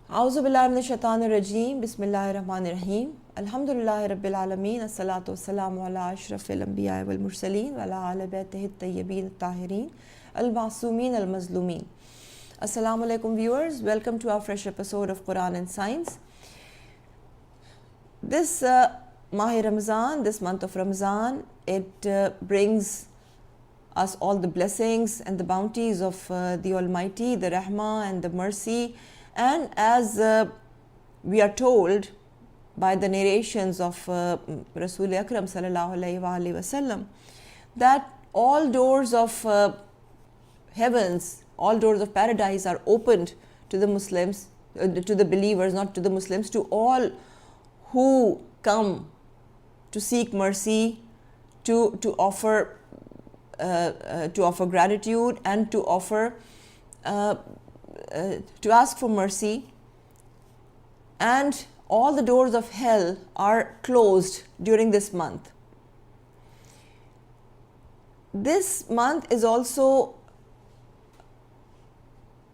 A'udhu billahi minash shaitanir rajeem. Bismillahir rahmanir rahim. Alhamdulillahi rabbil alameen. As-salatu was-salamu ala ashrafil anbiya wal mursaleen wa ala ahli baytihi at-tayyibin at-tahirin al-ma'sumin al-mazlumin. Assalamu alaikum viewers. Welcome to our fresh episode of Quran and Science. This Mahi Ramazan, this month of Ramazan, it brings us all the blessings and the bounties of the Almighty, the Rahmah and the mercy. And as we are told by the narrations of Rasul Akram sallallahu alaihi wasallam, that all doors of heavens, all doors of paradise are opened to the Muslims, to the believers, not to the Muslims, to all who come to seek mercy, to offer gratitude, and to offer to ask for mercy. And all the doors of hell are closed during this month. This month is also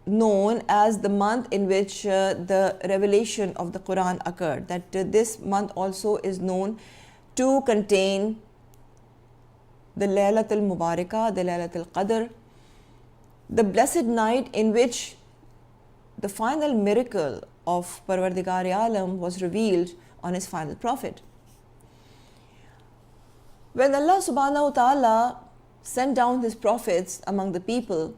known as the month in which the revelation of the Quran occurred. That this month also is known to contain the Laylatul Mubarakah, the Laylatul Qadr, the blessed night in which the final miracle of Parwardigar-e-Alam was revealed on his final prophet. When Allah subhanahu wa ta'ala sent down his prophets among the people,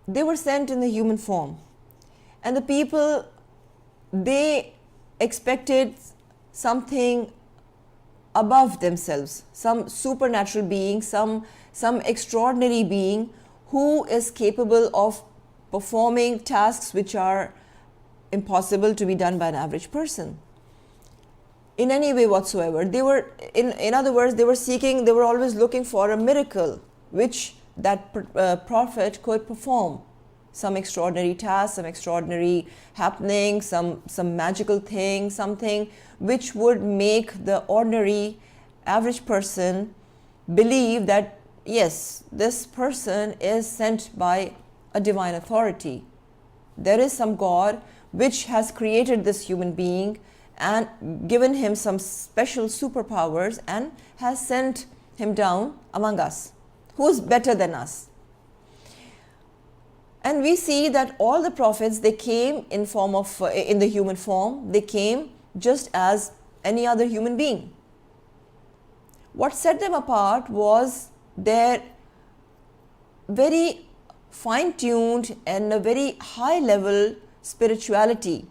they were sent in the human form. And the people, they expected something above themselves, some supernatural being, some extraordinary being who is capable of performing tasks which are impossible to be done by an average person in any way whatsoever. They were, in other words, they were always looking for a miracle which that prophet could perform, some extraordinary task, some extraordinary happening, some magical thing, something which would make the ordinary average person believe that yes, this person is sent by a divine authority. There is some God which has created this human being and given him some special superpowers and has sent him down among us. Who is better than us? And we see that all the prophets, they came in the human form. They came just as any other human being. What set them apart was their very fine-tuned and a very high-level spirituality,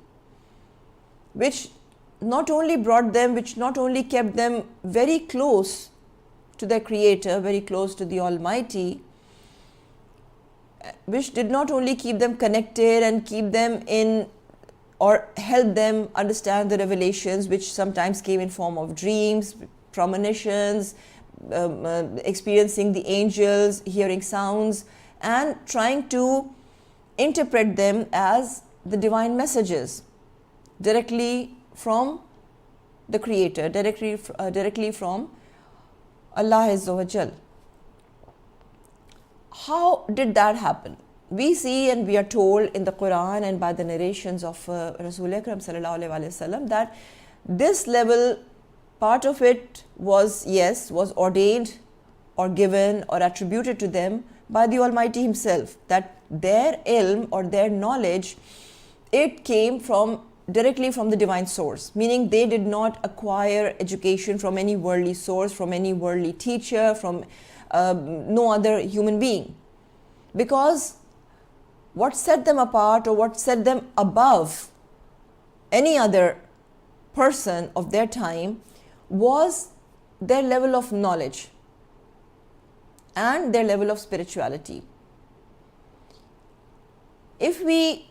which not only kept them very close to their Creator, very close to the Almighty, which did not only keep them connected and keep them in or help them understand the revelations, which sometimes came in form of dreams, premonitions, experiencing the angels, hearing sounds, and trying to interpret them as the divine messages directly from the Creator, directly from Allah Azza wa Jal. How did that happen? We see and we are told in the Quran and by the narrations of Rasul Akram sallallahu alaihi wasallam that this level, part of it was ordained or given or attributed to them by the Almighty Himself, that their ilm or their knowledge, it came directly from the divine source, meaning they did not acquire education from any worldly source, from any worldly teacher, from no other human being. Because what set them apart or what set them above any other person of their time was their level of knowledge and their level of spirituality. If we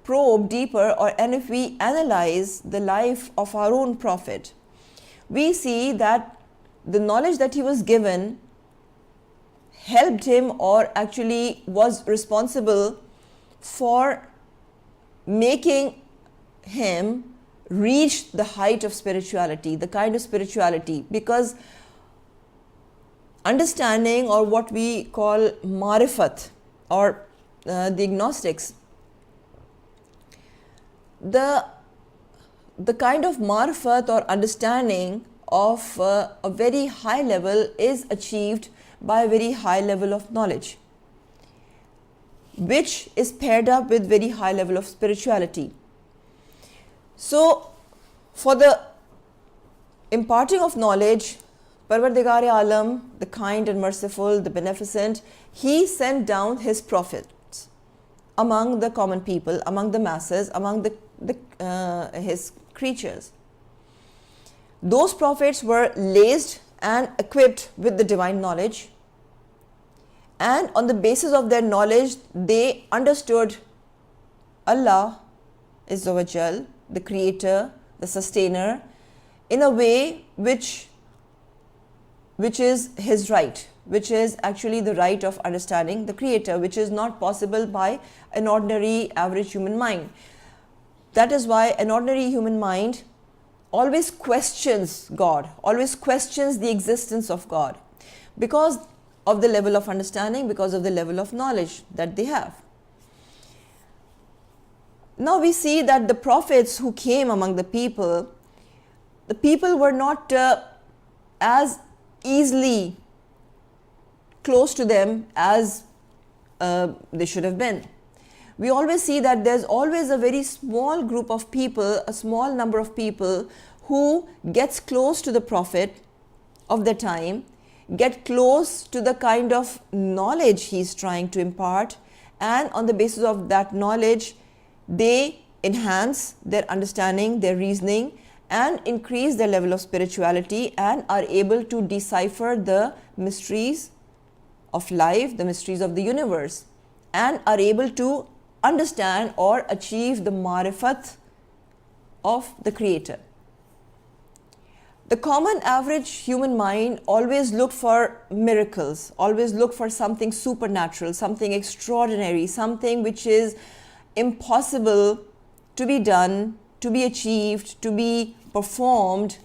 probe deeper and if we analyze the life of our own prophet, we see that the knowledge that he was given helped him, or actually was responsible for making him reach the height of spirituality, the kind of spirituality, because understanding, or what we call marifat, or the agnostics, the kind of marifat or understanding of a very high level is achieved by a very high level of knowledge, which is paired up with very high level of spirituality. So for the imparting of knowledge, Parvardigare-Alam, the kind and merciful, the beneficent, he sent down his prophets among the common people, among the masses, among his creatures. Those prophets were laced and equipped with the divine knowledge, and on the basis of their knowledge they understood Allah Azza wa Jal, the creator, the sustainer, in a way which is his right, which is actually the right of understanding the creator, which is not possible by an ordinary average human mind. That is why an ordinary human mind always questions God, always questions the existence of God, because of the level of understanding, because of the level of knowledge that they have. Now we see that the prophets who came among the people were not as easily close to them as they should have been. We always see that there's always a very small group of people, a small number of people who gets close to the prophet of the time, get close to the kind of knowledge he's trying to impart, and on the basis of that knowledge they enhance their understanding, their reasoning, and increase their level of spirituality, and are able to decipher the mysteries of life, the mysteries of the universe, and are able to understand or achieve the marifat of the creator. The common average human mind always looked for miracles, always looked for something supernatural, something extraordinary, something which is impossible to be done, to be achieved, to be performed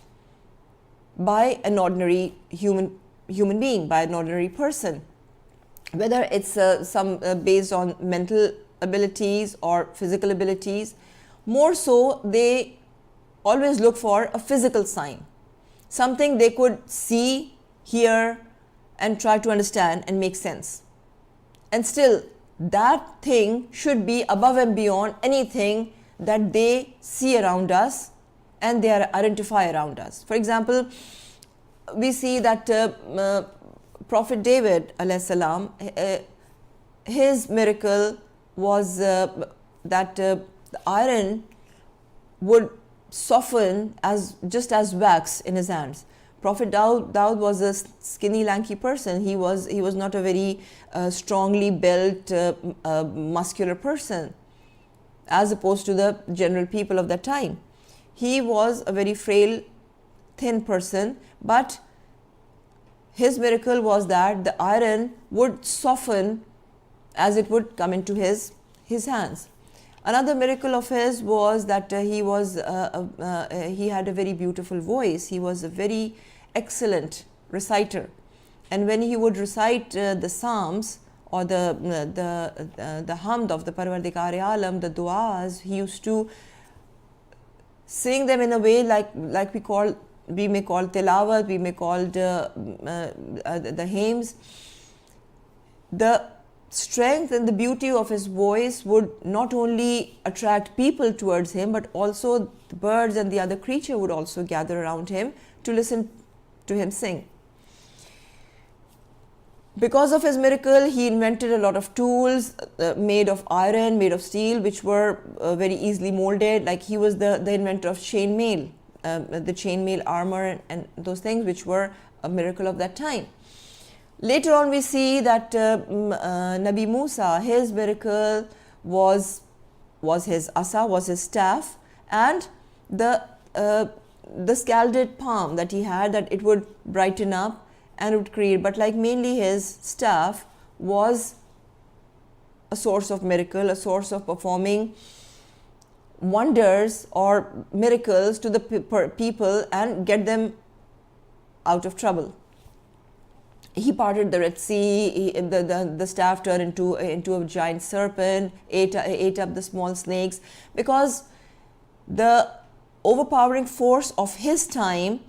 by an ordinary human being, by an ordinary person, whether it's based on mental abilities or physical abilities. More so, they always look for a physical sign, something they could see, hear, and try to understand and make sense. And still, that thing should be above and beyond anything that they see around us and they identify around us. For example, we see that Prophet David alayhi salam, his miracle was that the iron would soften just as wax in his hands. Prophet Daud was a skinny, lanky person. He was not a very strongly built, muscular person, as opposed to the general people of that time. He was a very frail, thin person, but his miracle was that the iron would soften as it would come into his hands. Another miracle of his was that he had a very beautiful voice. He was a very excellent reciter, and when he would recite the psalms or the hamd of the Parvardigare-Alam, the du'as, he used to sing them in a way like we may call tilawat, we may call the hymns. The strength and the beauty of his voice would not only attract people towards him, but also the birds and the other creature would also gather around him to listen to him sing. Because of his miracle, he invented a lot of tools made of iron, made of steel, which were very easily molded. Like he was the inventor of chainmail, the chainmail armor and those things, which were a miracle of that time. Later on, we see that Nabi Musa, his miracle was his asa, was his staff, and the scalded palm that he had, that it would brighten up and would create. But like mainly his staff was a source of miracle, a source of performing wonders or miracles to the people and get them out of trouble. He parted the Red Sea, the staff turned into a giant serpent, ate up the small snakes, because the overpowering force of his time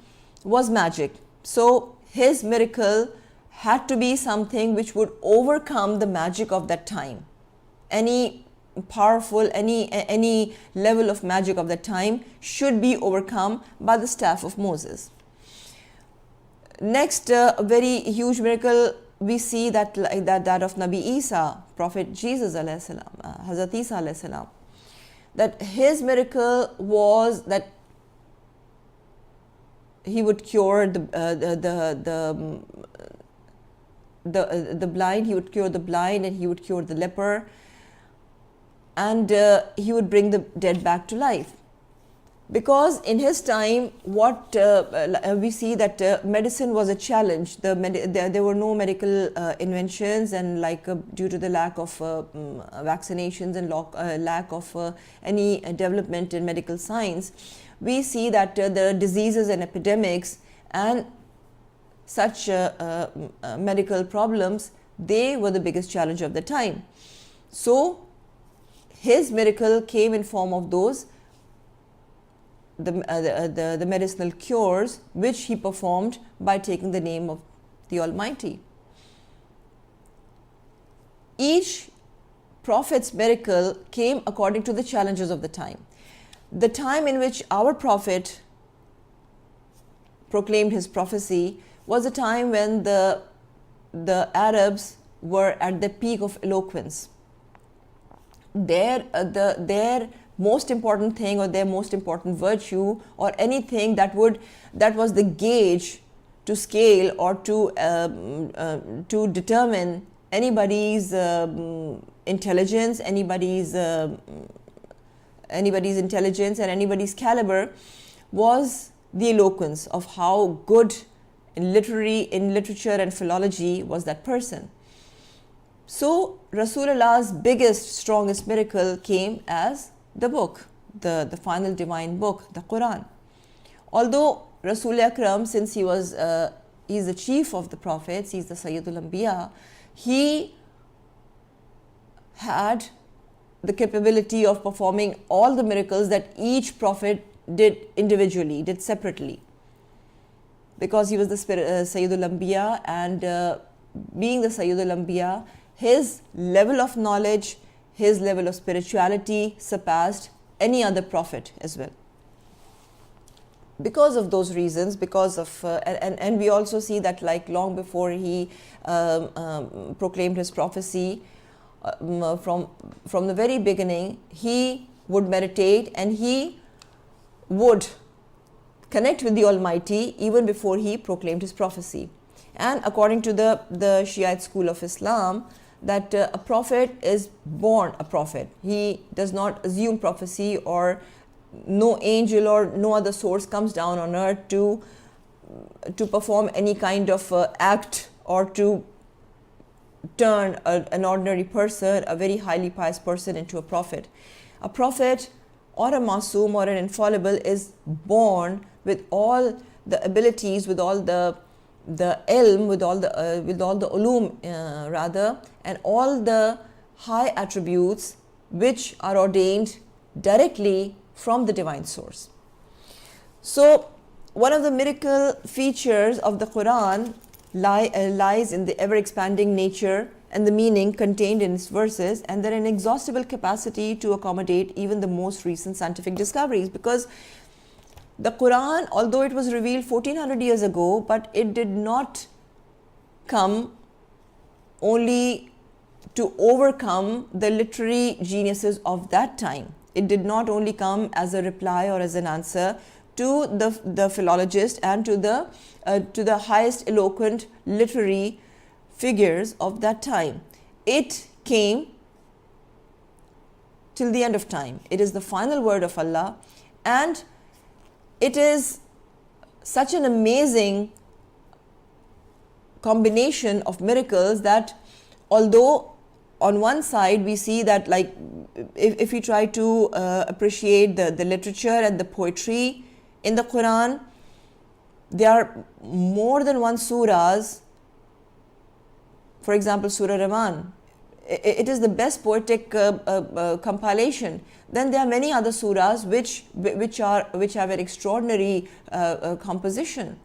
was magic. So his miracle had to be something which would overcome the magic of that time. Any powerful, any level of magic of that time should be overcome by the staff of Moses. Next, a very huge miracle we see that of Nabi Isa, Prophet Jesus alayhi salam, Hazrat Isa alayhi salam, that his miracle was that he would cure the blind, he would cure the blind, and he would cure the leper, and he would bring the dead back to life. Because in his time, what we see that medicine was a challenge. There were no medical inventions, and due to the lack of vaccinations and lack of any development in medical science, we see that the diseases and epidemics and such medical problems, they were the biggest challenge of the time. So his miracle came in form of those the medicinal cures which he performed by taking the name of the Almighty. Each prophet's miracle came according to the challenges of the time. The time in which our prophet proclaimed his prophecy was a time when the Arabs were at the peak of eloquence. Their most important thing, or their most important virtue, or anything that was the gauge to scale or to determine anybody's intelligence, anybody's intelligence and anybody's caliber, was the eloquence of how good in literature and philology was that person. So Rasulullah's biggest, strongest miracle came as the book, the final divine book, the Quran. Although Rasul Akram, since he's the chief of the prophets, he's the Sayyidul Anbiya, he had the capability of performing all the miracles that each prophet did individually, did separately. Because he was the Sayyidul Anbiya, and being the Sayyidul Anbiya, his level of knowledge, his level of spirituality surpassed any other prophet as well. Because of those reasons, because of and we also see that long before he proclaimed his prophecy, from the very beginning, he would meditate and he would connect with the Almighty even before he proclaimed his prophecy. And according to the Shiite school of Islam, that a prophet is born a prophet. He does not assume prophecy, or no angel or no other source comes down on earth to perform any kind of act or to turn an ordinary person, a very highly pious person, into a prophet. A prophet or a masoom or an infallible is born with all the abilities, with all the ilm, with all the ulum rather, and all the high attributes which are ordained directly from the divine source. So one of the miracle features of the Quran lies in the ever-expanding nature and the meaning contained in its verses, and their inexhaustible capacity to accommodate even the most recent scientific discoveries. Because the Quran, although it was revealed 1400 years ago, but it did not come only to overcome the literary geniuses of that time. It did not only come as a reply or as an answer to the philologists and to the highest eloquent literary figures of that time. It came till the end of time. It is the final word of Allah, and it is such an amazing combination of miracles that, although on one side we see that if we try to appreciate the literature and the poetry in the Quran, there are more than one surahs. For example, Surah Rahman, it is the best poetic compilation. Then there are many other surahs which have an extraordinary composition.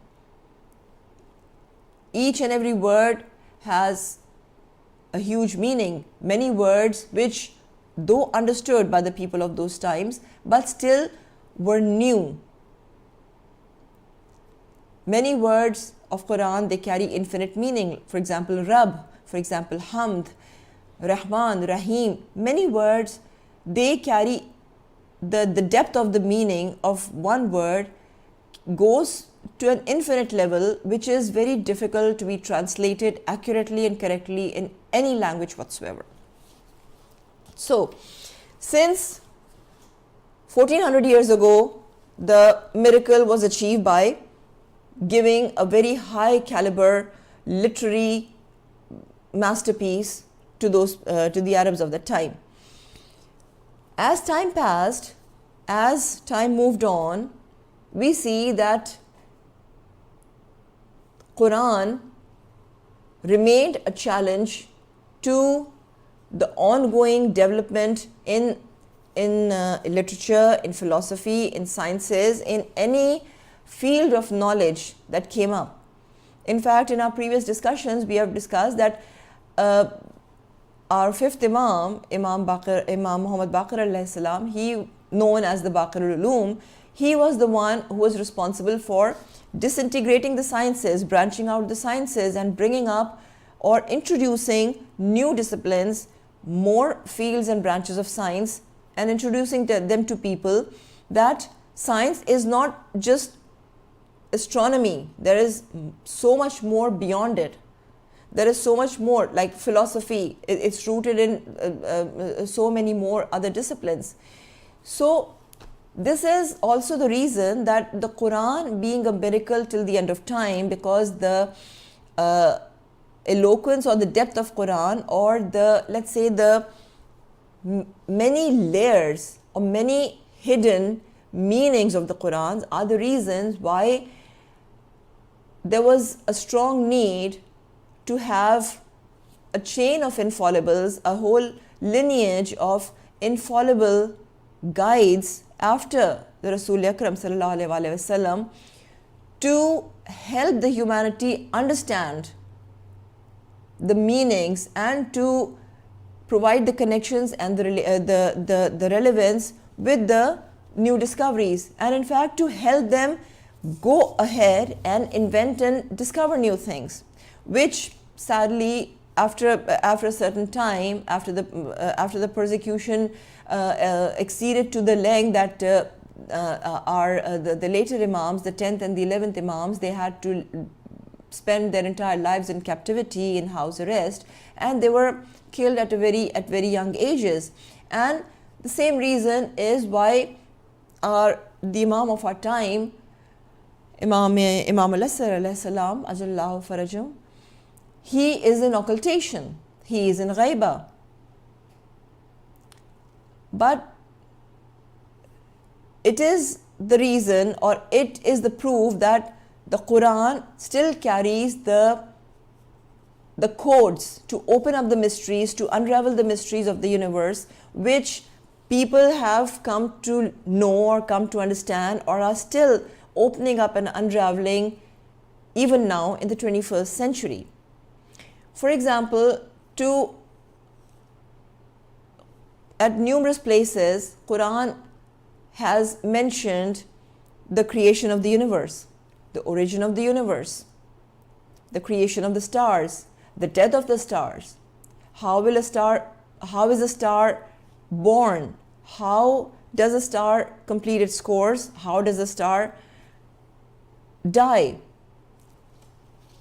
Each and every word has a huge meaning. Many words which, though understood by the people of those times, but still were new. Many words of Quran, they carry infinite meaning. For example, Rabb, for example, Hamd, Rahman, Rahim. Many words, they carry the depth of the meaning of one word goes to an infinite level, which is very difficult to be translated accurately and correctly in any language whatsoever. So, since 1400 years ago, the miracle was achieved by giving a very high caliber literary masterpiece to the Arabs of the time. As time passed, as time moved on, we see that Quran remained a challenge to the ongoing development in literature, in philosophy, in sciences, in any field of knowledge that came up. In fact, in our previous discussions, we have discussed that our fifth Imam, Imam Muhammad Baqir alayhi salam, he known as the Baqir al-Ulum, he was the one who was responsible for disintegrating the sciences, branching out the sciences, and bringing up or introducing new disciplines, more fields and branches of science, and introducing them to people that science is not just astronomy. There is so much more beyond it. There is so much more, like philosophy. It's rooted in so many more other disciplines. So this is also the reason that the Quran being a miracle till the end of time, because the eloquence or the depth of Quran, or the, let's say, the many layers or many hidden meanings of the Quran are the reasons why there was a strong need to have a chain of infallibles, a whole lineage of infallible guides after the Rasul Akram sallallahu alaihi wasallam, to help the humanity understand the meanings and to provide the connections and the relevance with the new discoveries, and in fact to help them go ahead and invent and discover new things, which sadly after a certain time, after the persecution exceeded to the length that the later Imams, the 10th and the 11th Imams, they had to spend their entire lives in captivity, in house arrest, and they were killed at very young ages. And the same reason is why the Imam of our time, Imam al-Asr alayhi salam, ajallahu farajum, he is in occultation, he is in ghaiba. But it is the reason, or it is the proof, that the Quran still carries the codes to open up the mysteries, to unravel the mysteries of the universe, which people have come to know or come to understand, or are still opening up and unraveling even now in the 21st century. For example, at numerous places, Quran has mentioned the creation of the universe, the origin of the universe, the creation of the stars, the death of the stars. How is a star born? How does a star complete its course? How does a star die?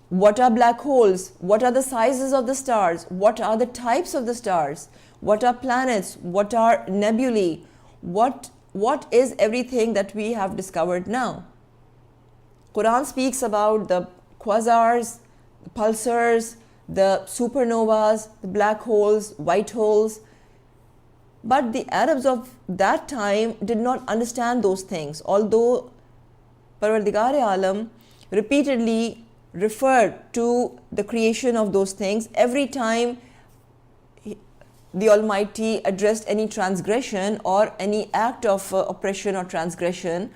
What are black holes? What are the sizes of the stars? What are the types of the stars? What are planets? What are nebulae? What is everything that we have discovered now? Quran speaks about the quasars, the pulsars, the supernovas, the black holes, white holes. But the Arabs of that time did not understand those things, although Parwardigare-Alam repeatedly referred to the creation of those things. Every time the Almighty addressed any transgression or any act of oppression or transgression,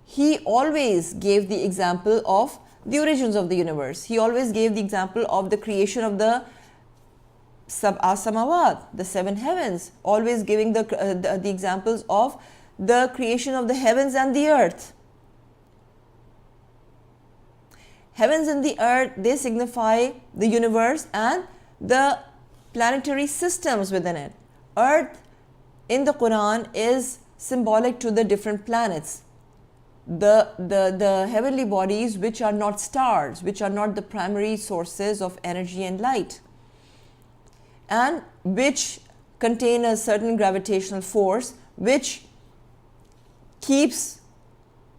He always gave the example of the origins of the universe. He always gave the example of the creation of the sab'a samawat, the seven heavens, always giving the examples of the creation of the heavens and the earth. Heavens and the earth, they signify the universe and the planetary systems within it. Earth in the Quran is symbolic to the different planets, the heavenly bodies which are not stars, which are not the primary sources of energy and light, and which contain a certain gravitational force which keeps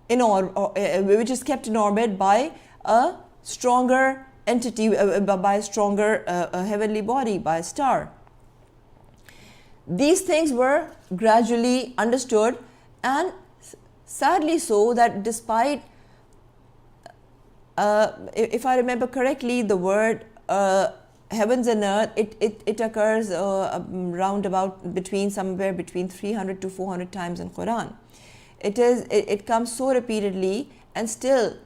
in which is kept in orbit by a stronger entity, by a stronger heavenly body, by a star. These things were gradually understood, and sadly so that despite, if I remember correctly, the word heavens and earth, it occurs round about somewhere between 300 to 400 times in Quran. It comes so repeatedly, and still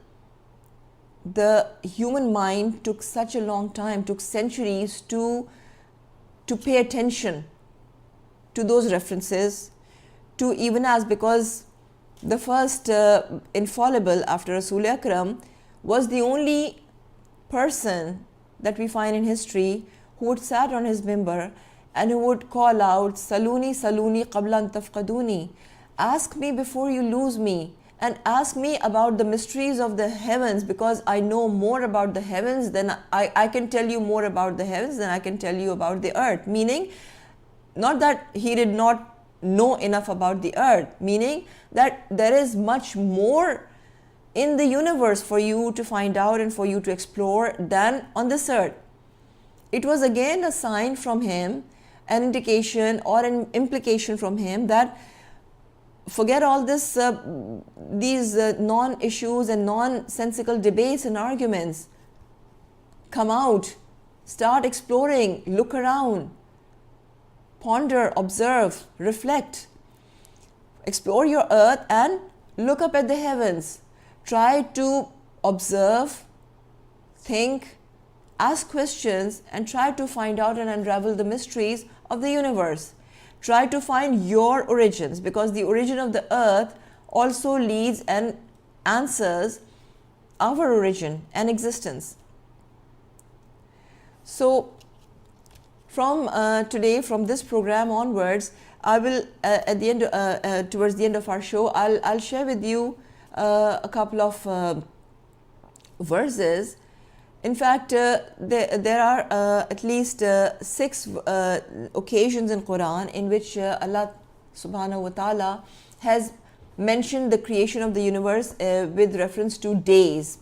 the human mind took such a long time, took centuries to pay attention to those references, to even ask, because the first infallible after Rasul Akram was the only person that we find in history who would sat on his mimbar and who would call out, Saluni, Saluni, qabla an tafqaduni. Ask me before you lose me, and ask me about the mysteries of the heavens, because I know more about the heavens than I can tell you more about the heavens than I can tell you about the earth. Meaning, not that he did not know enough about the earth, meaning that there is much more in the universe for you to find out and for you to explore than on this earth. It was again a sign from him, an indication or an implication from him that forget all this, these non-issues and nonsensical debates and arguments. Come out, start exploring, look around, ponder, observe, reflect. Explore your earth and look up at the heavens. Try to observe, think, ask questions, and try to find out and unravel the mysteries of the universe. Try to find your origins, because the origin of the earth also leads and answers our origin and existence. So from today, from this program onwards, I will at the end, towards the end of our show, I'll share with you a couple of verses. In fact, there are at least 6 occasions in Quran in which Allah subhanahu wa ta'ala has mentioned the creation of the universe with reference to days.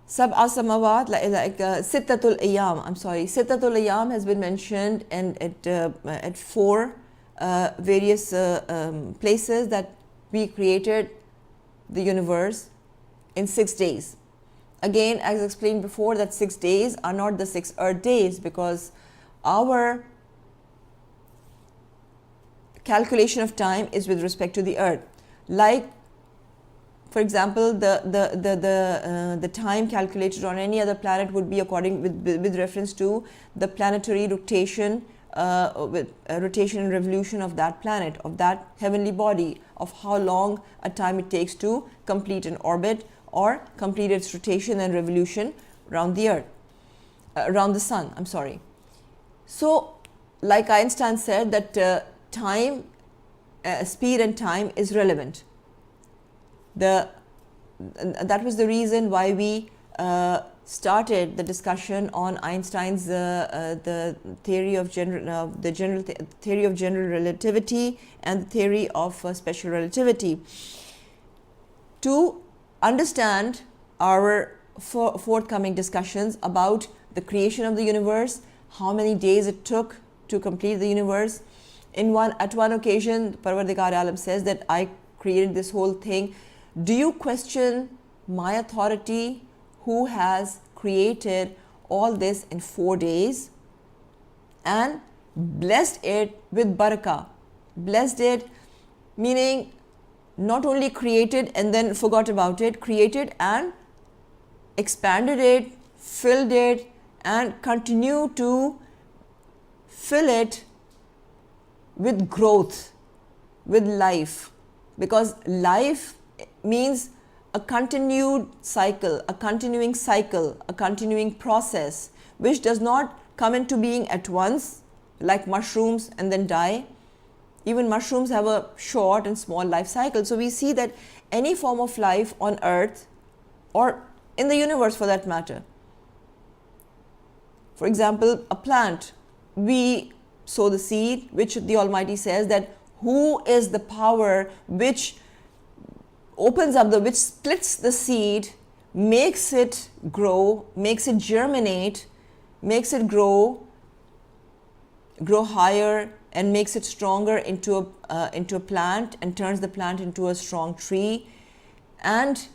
Sab'a samawat, like sittatul ayyam has been mentioned, and at 4 various places, that we created the universe in 6 days. Again, as explained before, that 6 days are not the 6 earth days, because our calculation of time is with respect to the earth. Like, for example, the time calculated on any other planet would be with reference to the planetary rotation, with rotation and revolution of that planet, of that heavenly body, of how long a time it takes to complete an orbit or complete its rotation and revolution around the earth, around the sun, So, like Einstein said, that time, speed and time is relevant. That was the reason why we started the discussion on Einstein's the theory of theory of general relativity and the theory of special relativity, to understand our forthcoming discussions about the creation of the universe, how many days it took to complete the universe. At one occasion, Parvardigar Alam says that I created this whole thing. Do you question my authority, who has created all this in 4 days? and blessed it with barakah. Blessed it meaning not only created and then forgot about it, created and expanded it, filled it, and continue to fill it with growth, with life. Because life means a continued cycle, a continuing cycle, a continuing process, which does not come into being at once like mushrooms and then die. Even mushrooms have a short and small life cycle. So we see that any form of life on earth or in the universe for that matter, for example, a plant, we sow the seed, which the Almighty says that who is the power which opens up which splits the seed, makes it grow, makes it germinate, makes it grow higher, and makes it stronger into a plant, and turns the plant into a strong tree, and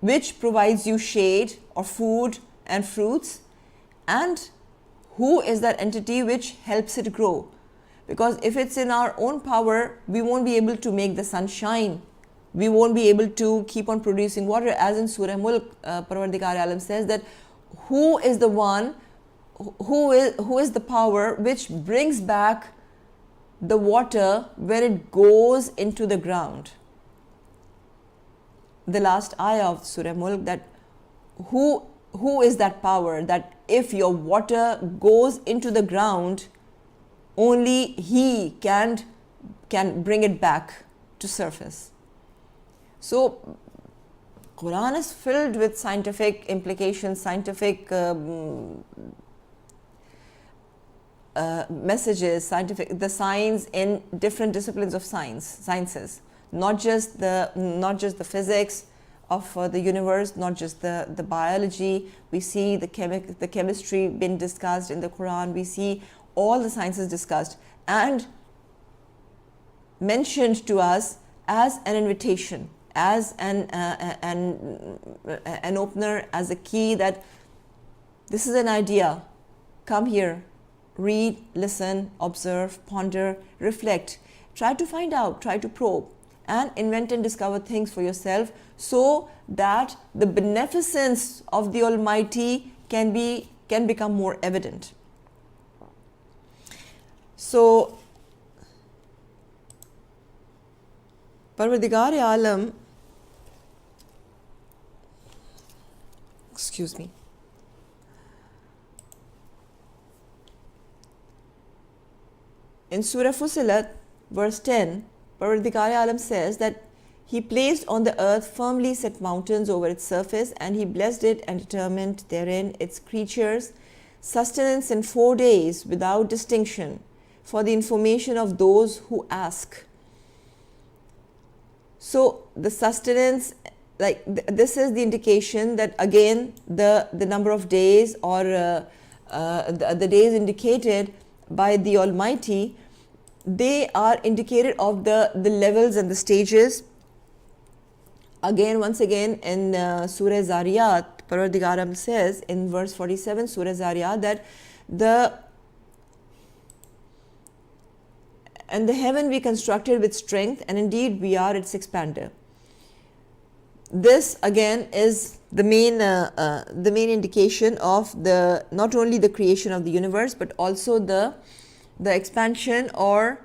which provides you shade or food and fruits. And who is that entity which helps it grow? Because if it's in our own power, we won't be able to make the sun shine. We won't be able to keep on producing water. As in Surah Mulk, Parvardigar Alam says that who is the one, who is the power which brings back the water when it goes into the ground. The last ayah of Surah Mulk, that who is that power, that if your water goes into the ground, only he can bring it back to surface. So Quran is filled with scientific implications, scientific messages, the science in different disciplines of sciences, not just the physics of the universe, not just the biology. We see the chemistry being discussed in the Quran. We see all the sciences discussed and mentioned to us as an invitation, as an opener, as a key, that this is an idea. Come here, read, listen, observe, ponder, reflect, try to find out, try to probe, and invent and discover things for yourself, so that the beneficence of the Almighty can become more evident. So Parvardigar Alam, excuse me, in Surah Fussilat, verse 10, Parvardigar Alam says that He placed on the earth firmly set mountains over its surface, and He blessed it and determined therein its creatures, sustenance in 4 days without distinction, for the information of those who ask. So the sustenance, this is the indication that again the number of days or the days indicated by the Almighty, they are indicated of the levels and the stages. Again, once again in Surah Zariyat, Parvardigar says in verse 47, Surah Zariyat, that the heaven we constructed with strength, and indeed we are its expander. This again is the main indication of not only the creation of the universe, but also the expansion or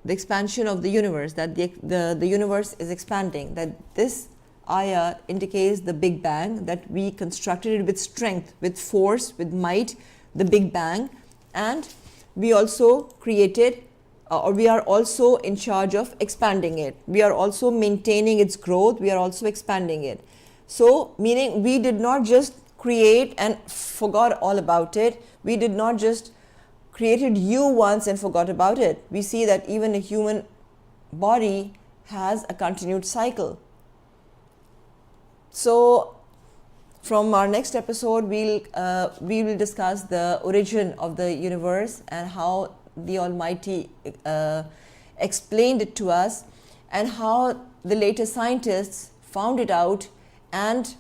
the expansion of the universe, that the universe is expanding, that this ayah indicates the Big Bang, that we constructed it with strength, with force, with might, the Big Bang, and we also created, or we are also in charge of expanding it. We are also maintaining its growth, we are also expanding it. So, meaning we did not just create and forgot all about it, we did not just created you once and forgot about it. We see that even a human body has a continued cycle. So from our next episode, we will discuss the origin of the universe and how the Almighty explained it to us, and how the later scientists found it out and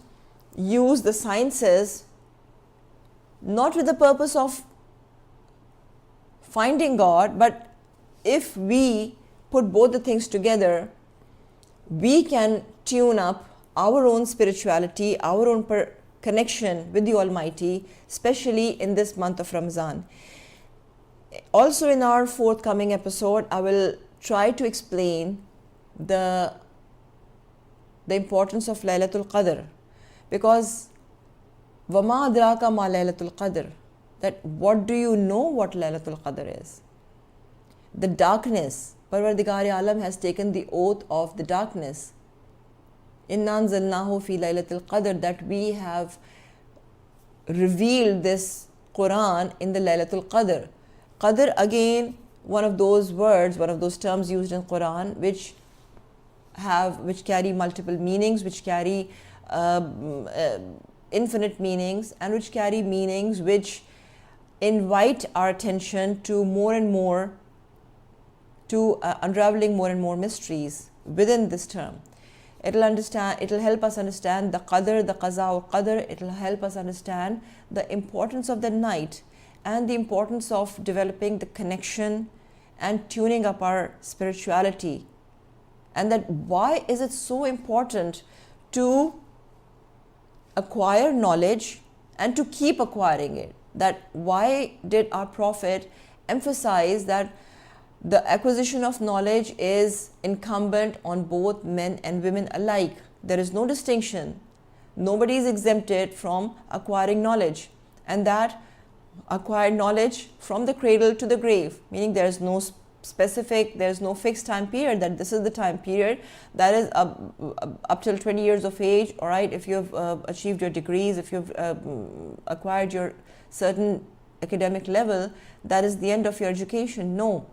used the sciences not with the purpose of finding God, but if we put both the things together, we can tune up our own spirituality, our own connection with the Almighty, especially in this month of Ramadan. Also, in our forthcoming episode, I will try to explain the importance of Laylatul Qadr, because Wama adraka ma Laylatul Qadr, that what do you know what Laylatul Qadr is? The darkness, Parvardigari Alam has taken the oath of the darkness. Inna anzalnahu fi Laylatul Qadr, that we have revealed this Quran in the Laylatul Qadr. Qadr, again, one of those words, one of those terms used in Quran which carry multiple meanings, which carry infinite meanings, and which carry meanings which invite our attention to more and more, to unraveling more and more mysteries within this term. It'll help us understand the qadr, the qaza or qadr. It'll help us understand the importance of the night and the importance of developing the connection and tuning up our spirituality. And that why is it so important to acquire knowledge and to keep acquiring it? That why did our Prophet emphasize that the acquisition of knowledge is incumbent on both men and women alike? There is no distinction. Nobody is exempted from acquiring knowledge, and that acquired knowledge from the cradle to the grave, meaning there is no fixed time period, that this is the time period, that is up till 20 years of age, all right, if you have achieved your degrees, if you've acquired your certain academic level, that is the end of your education. No.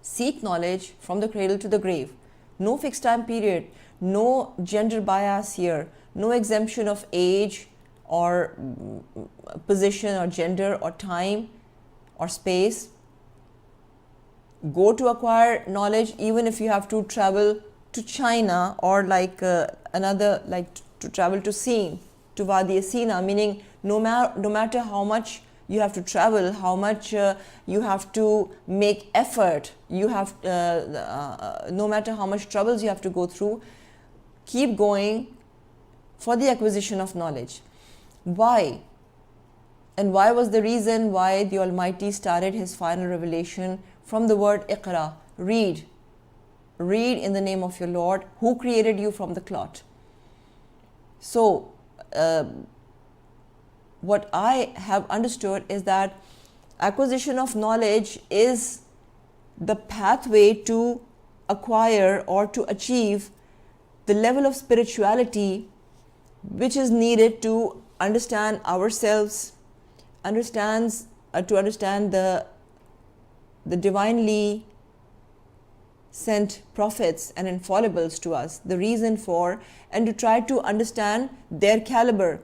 Seek knowledge from the cradle to the grave. No fixed time period, no gender bias here, no exemption of age or position or gender or time or space. Go to acquire knowledge, even if you have to travel to China or to travel to Sin, to Wadi Sina, meaning no matter how much you have to travel, how much you have to make effort, you have no matter how much troubles you have to go through, keep going for the acquisition of knowledge. Why? And why was the reason why the Almighty started His final revelation from the word Iqra, read. Read in the name of your Lord, who created you from the clot. So, what I have understood is that acquisition of knowledge is the pathway to acquire or to achieve the level of spirituality which is needed to understand ourselves, to understand the divinely sent prophets and infallibles to us, the reason for, and to try to understand their caliber,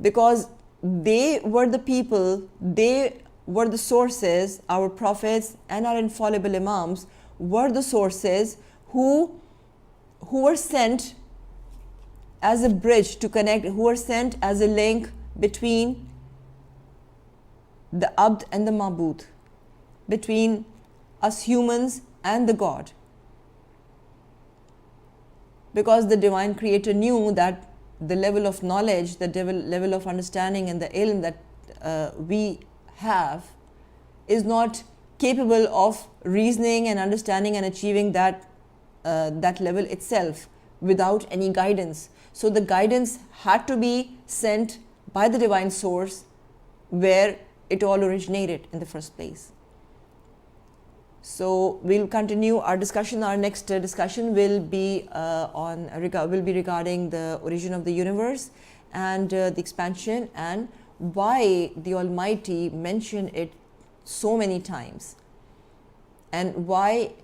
because they were the people, they were the sources, our prophets and our infallible imams were the sources who were sent as a bridge to connect, who were sent as a link between the Abd and the Mabud, between us humans and the God. Because the Divine Creator knew that the level of knowledge, the level of understanding and the ilm that we have is not capable of reasoning and understanding and achieving that level itself without any guidance. So the guidance had to be sent by the divine source where it all originated in the first place. So we'll continue our discussion. Our next discussion will be regarding the origin of the universe and the expansion, and why the Almighty mentioned it so many times, and why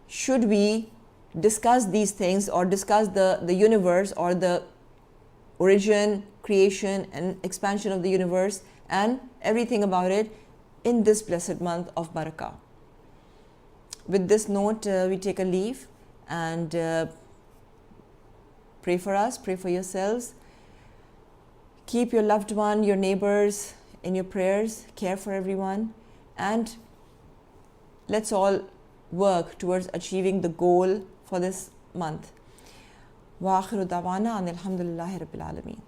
should we discuss these things or discuss the universe or the origin, creation and expansion of the universe and everything about it in this blessed month of Barakah. With this note, we take a leave and pray for us, pray for yourselves. Keep your loved one, your neighbors in your prayers. Care for everyone. And let's all work towards achieving the goal for this month. وآخر دعوانا أن الحمد لله رب العالمين.